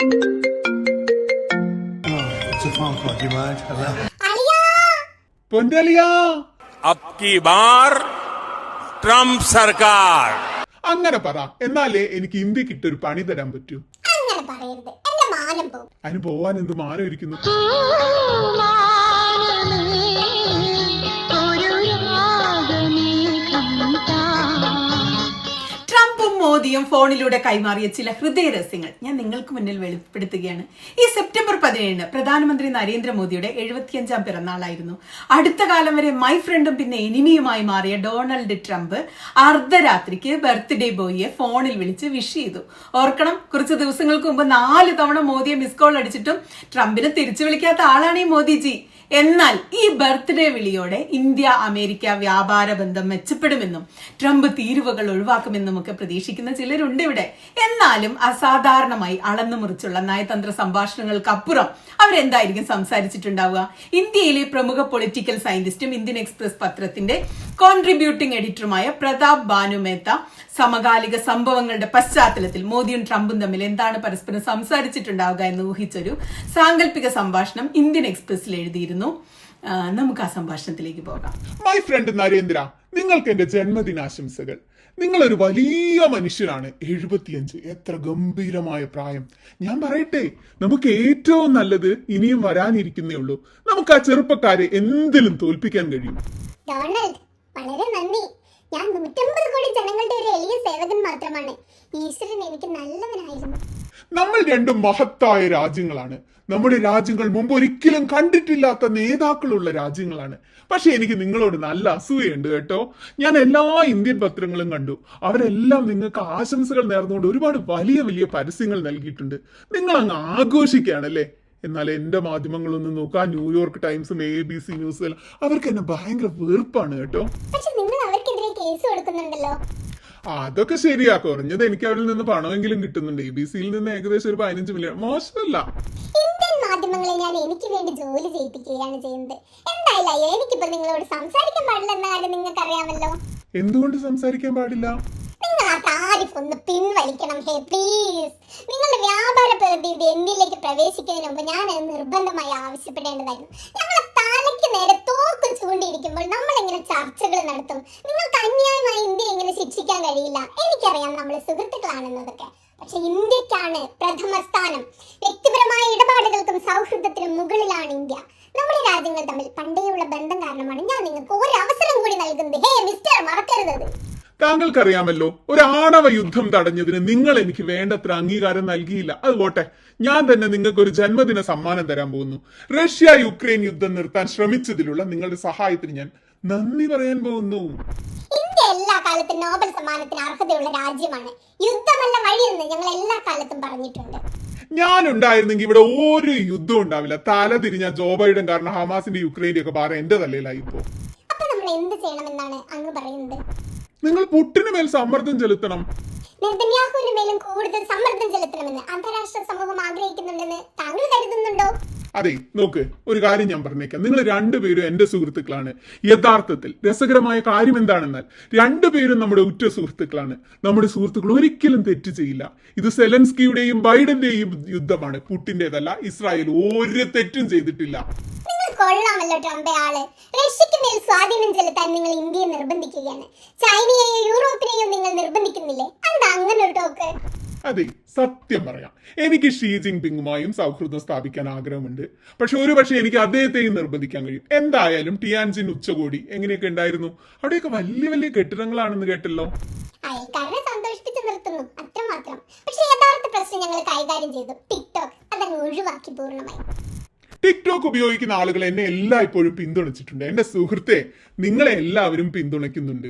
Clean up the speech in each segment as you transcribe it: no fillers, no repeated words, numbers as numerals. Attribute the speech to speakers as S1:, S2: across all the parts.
S1: It's a phone call. Do you mind? Hello?
S2: പൊന്തലിയാ
S3: അബ്കി ബാർ ട്രംപ് സർക്കാർ.
S2: അങ്ങനെ പറ, എന്നാലേ എനിക്ക് ഇന്ത്യക്ക് ഇട്ടൊരു പണി തരാൻ പറ്റൂ.
S4: അങ്ങനെ പറയരുത്, എന്റെ മാനം പോകും.
S2: അതിന് പോവാൻ എന്ത് മാനം ഇരിക്കുന്നു.
S5: ട്രംപും മോദിയും ഫോണിലൂടെ കൈമാറിയ ചില ഹൃദയരഹസ്യങ്ങൾ ഞാൻ നിങ്ങൾക്ക് മുന്നിൽ വെളിപ്പെടുത്തുകയാണ്. ഈ സെപ്റ്റംബർ 17 പ്രധാനമന്ത്രി നരേന്ദ്രമോദിയുടെ 75ാം പിറന്നാളായിരുന്നു. അടുത്ത കാലം വരെ മൈ ഫ്രണ്ടും പിന്നെ എനിമിയുമായി മാറിയ ഡൊണാൾഡ് ട്രംപ് അർദ്ധരാത്രിക്ക് ബർത്ത്ഡേ ബോയിയെ ഫോണിൽ വിളിച്ച് വിഷ് ചെയ്തു. ഓർക്കണം, കുറച്ച് ദിവസങ്ങൾക്ക് മുമ്പ് 4 തവണ മോദിയെ മിസ് കോൾ അടിച്ചിട്ടും ട്രംപിനെ തിരിച്ചു വിളിക്കാത്ത ആളാണ് ഈ മോദിജി. എന്നാൽ ഈ ബർത്ത്ഡേ വിളിയോടെ ഇന്ത്യ അമേരിക്ക വ്യാപാര ബന്ധം മെച്ചപ്പെടുമെന്നും ട്രംപ് തീരുവകൾ ഒഴിവാക്കുമെന്നും ഒക്കെ പ്രതീക്ഷിക്കുന്ന ചിലരുണ്ട് ഇവിടെ. എന്നാലും അസാധാരണമായി അളന്നു മുറിച്ചുള്ള നയതന്ത്ര സംഭാഷണങ്ങൾക്കപ്പുറം അവരെന്തായിരിക്കും സംസാരിച്ചിട്ടുണ്ടാവുക? ഇന്ത്യയിലെ പ്രമുഖ പൊളിറ്റിക്കൽ സയന്റിസ്റ്റും ഇന്ത്യൻ എക്സ്പ്രസ് പത്രത്തിന്റെ കോൺട്രിബ്യൂട്ടിംഗ് എഡിറ്ററുമായ പ്രതാപ് ബാനു മേത്ത സമകാലിക സംഭവങ്ങളുടെ പശ്ചാത്തലത്തിൽ മോദിയും ട്രംപും തമ്മിൽ എന്താണ് പരസ്പരം സംസാരിച്ചിട്ടുണ്ടാവുക എന്ന് ഊഹിച്ചൊരു സാങ്കല്പിക സംഭാഷണം ഇന്ത്യൻ എക്സ്പ്രസിൽ എഴുതിയിരുന്നു. നമുക്ക് ആ സംഭാഷണത്തിലേക്ക് പോകാം.
S2: മൈ ഫ്രണ്ട് നരേന്ദ്ര, നിങ്ങൾക്ക് എന്റെ ജന്മദിനാശംസകൾ. നിങ്ങളൊരു വലിയ മനുഷ്യനാണ്. 75, എത്ര ഗംഭീരമായ പ്രായം. ഞാൻ പറയട്ടെ, നമുക്ക് ഏറ്റവും നല്ലത് ഇനിയും വരാനിരിക്കുന്നേ ഉള്ളൂ. നമുക്ക് ആ ചെറുപ്പക്കാരെ എന്തിലും തോൽപ്പിക്കാൻ കഴിയും.
S4: ഡൊണാൾഡ്, വളരെ നന്ദി. ഞാൻ 150 കോടി ജനങ്ങളുടെ ഒരു എളിയ സേവകൻ മാത്രമാണ്. ഈശ്വരൻ എനിക്ക് നല്ലവനായിരുന്നു.
S2: നമ്മൾ രണ്ടും മഹത്തായ രാജ്യങ്ങളാണ്. നമ്മുടെ രാജ്യങ്ങൾ മുമ്പ് ഒരിക്കലും കണ്ടിട്ടില്ലാത്ത നേതാക്കളുള്ള രാജ്യങ്ങളാണ്. പക്ഷെ എനിക്ക് നിങ്ങളോട് നല്ല അസൂയുണ്ട് കേട്ടോ. ഞാൻ എല്ലാ ഇന്ത്യൻ പത്രങ്ങളും കണ്ടു. അവരെല്ലാം നിങ്ങൾക്ക് ആശംസകൾ നേർന്നുകൊണ്ട് ഒരുപാട് വലിയ വലിയ പരസ്യങ്ങൾ നൽകിയിട്ടുണ്ട്. നിങ്ങൾ അങ്ങ് ആഘോഷിക്കുകയാണല്ലേ. എന്നാൽ എന്റെ മാധ്യമങ്ങളൊന്നും നോക്കുക, ന്യൂയോർക്ക് ടൈംസും ABC ന്യൂസും അവർക്ക് എന്നെ ഭയങ്കര വെറുപ്പാണ് കേട്ടോ.
S4: പക്ഷെ നിങ്ങൾ അവർക്കെതിരെ കേസ് കൊടുക്കുന്നുണ്ടല്ലോ.
S2: അതൊക്കെ ശരിയാ. കുറഞ്ഞത് എനിക്ക് അവരിൽ നിന്ന് പണമെങ്കിലും കിട്ടുന്നുണ്ട്. ABCയിൽ നിന്ന് ഏകദേശം ഒരു 15 മില്യൺ. മോശമല്ല.
S4: ഇന്ത്യൻ മാധ്യമങ്ങളെ ഞാൻ എനിക്ക് വേണ്ടി ജോലി ചെയ്യിപ്പിക്കുകയാണ് ചെയ്യുന്നത്. എന്തായാലും എനിക്കിപ്പോ നിങ്ങളോട് സംസാരിക്കാൻ പാടില്ല എന്ന കാര്യം നിങ്ങൾക്ക് അറിയാമല്ലോ.
S2: എന്തുകൊണ്ട് സംസാരിക്കാൻ പാടില്ല?
S4: നിങ്ങൾ ആ താരിഫ് ഒന്ന് പിൻവലിക്കണം. ഹേ പ്ലീസ്. നിങ്ങളുടെ വ്യാപാര പ്രതിനിധി ഇന്ത്യയിലേക്ക് പ്രവേശിക്കുന്നതിന് മുമ്പ് ഞാൻ അത് നിർബന്ധമായി ആവശ്യപ്പെടേണ്ടതായിരുന്നു. ഞങ്ങളെ തലയ്ക്ക് നേരെ തോക്ക് ചൂണ്ടിയിരിക്കുമ്പോൾ നമ്മൾ എങ്ങനെ ചർച്ചകൾ നടത്തും? നിങ്ങൾക്ക് അന്യായമായി ഇന്ത്യ എങ്ങനെ ശിക്ഷിക്കാൻ കഴിയില്ല. എനിക്കറിയാം നമ്മൾ സുഹൃത്തുക്കളാണെന്നതൊക്കെ. പക്ഷെ ഇന്ത്യക്കാണ് പ്രഥമ സ്ഥാനം. വ്യക്തിപരമായ ഇടപാടുകൾക്കും സൗഹൃദത്തിനും മുകളിലാണ് ഇന്ത്യ. നമ്മുടെ രാജ്യങ്ങൾ തമ്മിൽ പണ്ടേയുള്ള ബന്ധം കാരണമാണ് ഞാൻ നിങ്ങൾക്ക് ഒരു അവസരം കൂടി നൽകുന്നത്. ഹേ മിസ്റ്റർ, മറക്കരുത്.
S2: താങ്കൾക്കറിയാമല്ലോ, ഒരു ആണവ യുദ്ധം തടഞ്ഞതിന് നിങ്ങൾ എനിക്ക് വേണ്ടത്ര അംഗീകാരം നൽകിയില്ല. അതുപോട്ടെ, ഞാൻ തന്നെ നിങ്ങൾക്ക് ഒരു ജന്മദിന സമ്മാനം തരാൻ പോകുന്നു. റഷ്യ യുക്രൈൻ യുദ്ധം നിർത്താൻ ശ്രമിച്ചതിലുള്ള നിങ്ങളുടെ സഹായത്തിന് ഞാൻ നന്ദി പറയാൻ പോകുന്നു.
S4: ഇന്ത്യ എല്ലാ കാലത്തും നോബൽ സമ്മാനത്തിന് അർഹതയുള്ള രാജ്യമാണ്. യുദ്ധമല്ല വഴിയെന്ന് ഞങ്ങൾ എല്ലാ കാലത്തും പറഞ്ഞിട്ടുണ്ട്.
S2: ഞാൻ ഉണ്ടായിരുന്നെങ്കിൽ ഇവിടെ ഒരു യുദ്ധം ഉണ്ടാവില്ല. തല തിരിഞ്ഞ ജോ ബൈഡൻ കാരണം ഹമാസിന്റെ യുക്രൈന്റെ ഒക്കെ ഭാരം എന്റെ തലയിലായി ഇപ്പോ.
S4: അപ്പൊ നമ്മൾ എന്ത് ചെയ്യണമെന്നാണ് അങ്ങ് പറയുന്നത്?
S2: നിങ്ങൾ പുട്ടിന് മേൽ സമ്മർദ്ദം ചെലുത്തണം.
S4: നെതന്യാഹുവിന് മേലും കൂടുതൽ സമ്മർദ്ദം ചെലുത്തണമെന്ന് അന്താരാഷ്ട്ര സമൂഹം ആഗ്രഹിക്കുന്നുണ്ടെന്ന് താങ്കൾ കരുതുന്നുണ്ടോ?
S2: അതെ, നോക്ക്, ഒരു കാര്യം ഞാൻ പറഞ്ഞേക്കാം. നിങ്ങൾ രണ്ടുപേരും എന്റെ സുഹൃത്തുക്കളാണ്. യഥാർത്ഥത്തിൽ രസകരമായ കാര്യം എന്താണെന്നാൽ രണ്ടുപേരും നമ്മുടെ ഉറ്റ സുഹൃത്തുക്കളാണ്. നമ്മുടെ സുഹൃത്തുക്കൾ ഒരിക്കലും തെറ്റ് ചെയ്യില്ല. ഇത് സെലൻസ്കിയുടെയും ബൈഡന്റെയും യുദ്ധമാണ്, പുട്ടിന്റേതല്ല. ഇസ്രായേൽ ഒരു തെറ്റും ചെയ്തിട്ടില്ല.
S4: നിങ്ങൾ കൊള്ളാമല്ലോ ട്രംപേ ആള്. റഷ്യക്ക് മേൽ സ്വാധീനം ചെലുത്താൻ നിങ്ങൾ ഇന്ത്യയെ നിർബന്ധിക്കുകയാണ്. ചൈനയെയോ യൂറോപ്പിനെയോ നിങ്ങൾ നിർബന്ധിക്കുന്നില്ലേ? എന്താ അങ്ങനെ ഒരു ടോക്ക്?
S2: അതെ, സത്യം പറയാം, എനിക്ക് ഷീ ജിൻപിങ്ങുമായും സൗഹൃദം സ്ഥാപിക്കാൻ ആഗ്രഹമുണ്ട്. പക്ഷെ എനിക്ക് അദ്ദേഹത്തെയും നിർബന്ധിക്കാൻ കഴിയും. എന്തായാലും ടിയാൻജിൻ ഉച്ചകോടി എങ്ങനെയൊക്കെ ഉണ്ടായിരുന്നു? അവിടെയൊക്കെ വലിയ വലിയ കെട്ടിടങ്ങളാണെന്ന് കേട്ടല്ലോ.
S4: അയൽക്കാരനെ സന്തോഷിപ്പിച്ച് നിർത്തുന്നു, അത്രമാത്രം. പക്ഷെ യഥാർത്ഥ പ്രശ്നം ഞങ്ങൾ കൈകാര്യം ചെയ്തു. ടിക്ടോക്ക് അതങ്ങ് ഒഴിവാക്കി പൂർണ്ണമായി.
S2: ടിക്ടോക്ക് ഉപയോഗിക്കുന്ന ആളുകൾ എന്നെ എല്ലായ്പ്പോഴും പിന്തുണച്ചിട്ടുണ്ട്. എന്റെ സുഹൃത്തെ, നിങ്ങളെ എല്ലാവരും പിന്തുണയ്ക്കുന്നുണ്ട്.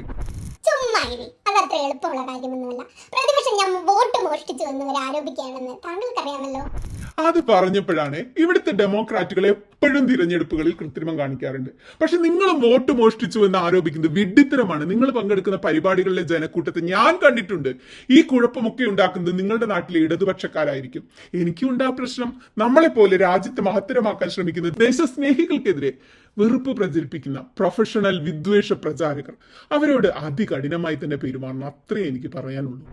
S4: ചുമ്മാരി, അതത്ര എളുപ്പമുള്ള കാര്യമൊന്നുമല്ല. പ്രതിപക്ഷം ഞാൻ വോട്ട് മോഷ്ടിച്ചു എന്നവർ ആരോപിക്കുകയാണെന്ന് താങ്കൾക്കറിയാമല്ലോ.
S2: അത് പറഞ്ഞപ്പോഴാണ് ഇവിടുത്തെ ഡെമോക്രാറ്റുകൾ എപ്പോഴും തിരഞ്ഞെടുപ്പുകളിൽ കൃത്രിമം കാണിക്കാറുണ്ട്. പക്ഷെ നിങ്ങളും വോട്ട് മോഷ്ടിച്ചു എന്ന് ആരോപിക്കുന്നത് വിഡ്ഢിത്തരമാണ്. നിങ്ങൾ പങ്കെടുക്കുന്ന പരിപാടികളിലെ ജനക്കൂട്ടത്തെ ഞാൻ കണ്ടിട്ടുണ്ട്. ഈ കുഴപ്പമൊക്കെ ഉണ്ടാക്കുന്നത് നിങ്ങളുടെ നാട്ടിലെ ഇടതുപക്ഷക്കാരായിരിക്കും. എനിക്കും പ്രശ്നം. നമ്മളെപ്പോലെ രാജ്യത്തെ മഹത്തരമാക്കാൻ ശ്രമിക്കുന്ന ദേശസ്നേഹികൾക്കെതിരെ വെറുപ്പ് പ്രചരിപ്പിക്കുന്ന പ്രൊഫഷണൽ വിദ്വേഷ പ്രചാരകർ, അവരോട് അതികഠിനമായി തന്നെ പെരുമാറണം. അത്രേ എനിക്ക് പറയാനുള്ളൂ.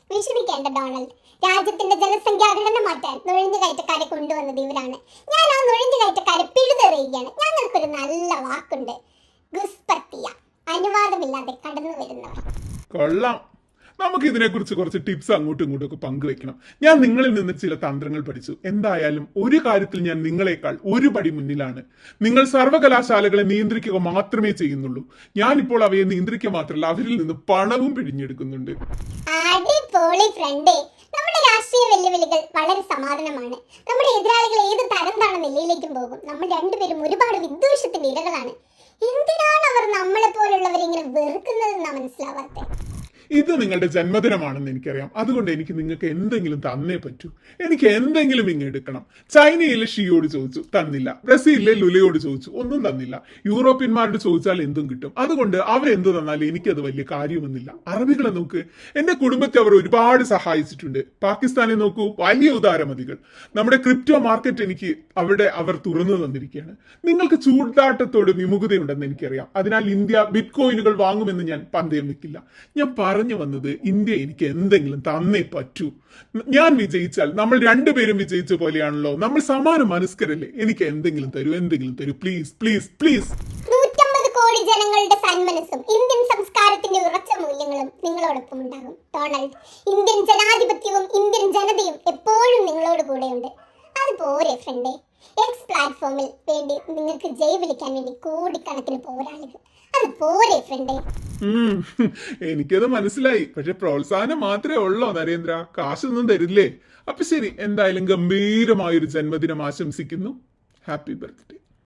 S4: വിഷമിക്കേണ്ട ഡൊണാൾഡ്. രാജ്യത്തിന്റെ ജനസംഖ്യാഘടന മാറ്റാൻ നുഴഞ്ഞുകയറ്റക്കാരെ കൊണ്ടുവന്നത് ഇവരാണ്. ഞാൻ ആ നുഴഞ്ഞുകയറ്റക്കാരെ പിഴുതെറിയുകയാണ്. ഞങ്ങൾക്കൊരു നല്ല വാക്കുണ്ട്, ഗുസ്പത്തിയ, അനുവാദമില്ലാതെ കടന്നു വരുന്നവർ.
S2: കൊള്ളാം. നമുക്ക് ഇതിനെക്കുറിച്ച് കുറച്ച് ടിപ്സ് അങ്ങോട്ടും ഇങ്ങോട്ടും ഒക്കെ പങ്കുവെക്കണം. ഞാൻ നിങ്ങളിൽ നിന്ന് ചില തന്ത്രങ്ങൾ പഠിച്ചു. എന്തായാലും ഒരു കാര്യത്തിൽ ഞാൻ നിങ്ങളെക്കാൾ ഒരു പടി മുന്നിലാണ്. നിങ്ങൾ സർവകലാശാലകളെ നിയന്ത്രിക്കുക മാത്രമേ ചെയ്യുന്നുള്ളൂ. ഞാനിപ്പോൾ അവയെ നിയന്ത്രിക്കുക മാത്രമല്ല, അവരിൽ നിന്ന് പണവും പിഴിഞ്ഞെടുക്കുന്നുണ്ട്.
S4: അടിപൊളി ഫ്രണ്ടേ. നമ്മുടെ രാഷ്ട്രീയ വെല്ലുവിളികൾ വളരെ സമാധാനമാണ്. നമ്മുടെ എതിരാളികൾ ഏത് തരം താണ നിലയിലേക്കും പോകും. നമ്മൾ രണ്ടുപേരും ഒരുപാട് വിദ്വേഷത്തിന്റെ ഇരകളാണ്. എന്തിനാണ് അവർ നമ്മളെ പോലുള്ളവരെ ഇങ്ങനെ വെറുക്കുന്നതെന്നാ മനസ്സിലാവാത്തെ?
S2: ഇത് നിങ്ങളുടെ ജന്മദിനമാണെന്ന് എനിക്കറിയാം. അതുകൊണ്ട് എനിക്ക് നിങ്ങൾക്ക് എന്തെങ്കിലും തന്നേ പറ്റൂ. എനിക്ക് എന്തെങ്കിലും ഇങ്ങ് എടുക്കണം. ചൈനയിലെ ഷിയോട് ചോദിച്ചു, തന്നില്ല. ബ്രസീലിലെ ലുലയോട് ചോദിച്ചു, ഒന്നും തന്നില്ല. യൂറോപ്യന്മാരോട് ചോദിച്ചാൽ എന്തും കിട്ടും. അതുകൊണ്ട് അവരെന്ത് തന്നാലും എനിക്കത് വലിയ കാര്യമൊന്നുമില്ല. അറബികളെ നോക്ക്, എന്റെ കുടുംബത്തെ അവർ ഒരുപാട് സഹായിച്ചിട്ടുണ്ട്. പാകിസ്ഥാനെ നോക്കൂ, വലിയ ഉദാരമതികൾ. നമ്മുടെ ക്രിപ്റ്റോ മാർക്കറ്റ് എനിക്ക് അവർ തുറന്നു തന്നിരിക്കുകയാണ്. നിങ്ങൾക്ക് ചൂതാട്ടത്തോട് വിമുഖതയുണ്ടെന്ന് എനിക്കറിയാം. അതിനാൽ ഇന്ത്യ ബിറ്റ് കോയിനുകൾ വാങ്ങുമെന്ന് ഞാൻ പന്തയം വെക്കില്ല. ഞാൻ പറഞ്ഞു വന്നത്, ഇന്ത്യ എനിക്ക് എന്തെങ്കിലും തന്നേ പറ്റൂ. ഞാൻ വിജയിച്ചാൽ നമ്മൾ രണ്ടുപേരും വിജയിച്ച പോലെയാണല്ലോ. നമ്മൾ സമാന മനസ്കരല്ലേ. എനിക്ക് എന്തെങ്കിലും തരൂ, പ്ലീസ് പ്ലീസ് പ്ലീസ്.
S4: 150 കോടി ജനങ്ങളുടെ സന്മനസ്സും ഇന്ത്യൻ സംസ്കാരത്തിന്റെ ഉറച്ച മൂല്യങ്ങളും നിങ്ങളോടൊപ്പം ഉണ്ടാകും ഡൊണാൾഡ്. ഇന്ത്യൻ ജനാധിപത്യവും ഇന്ത്യൻ ജനതയും എപ്പോഴും നിങ്ങളോട് കൂടെയുണ്ട്. അതുപോലെ ഫ്രണ്ടേ, എക്സ് പ്ലാറ്റ്ഫോമിൽ വേണ്ടി നിങ്ങൾക്ക് ജയ് വിളിക്കാൻ വേണ്ടി കോടിക്കണക്കിന് പോരാളികൾ. അതുപോലെ ഫ്രണ്ടേ.
S2: എനിക്കത് മനസ്സിലായി. പക്ഷെ പ്രോത്സാഹനം മാത്രമേ ഉള്ളോ നരേന്ദ്ര? കാശൊന്നും തരില്ലേ? അപ്പൊ ശരി, എന്തായാലും ഗംഭീരമായൊരു ജന്മദിനം ആശംസിക്കുന്നു. Happy birthday.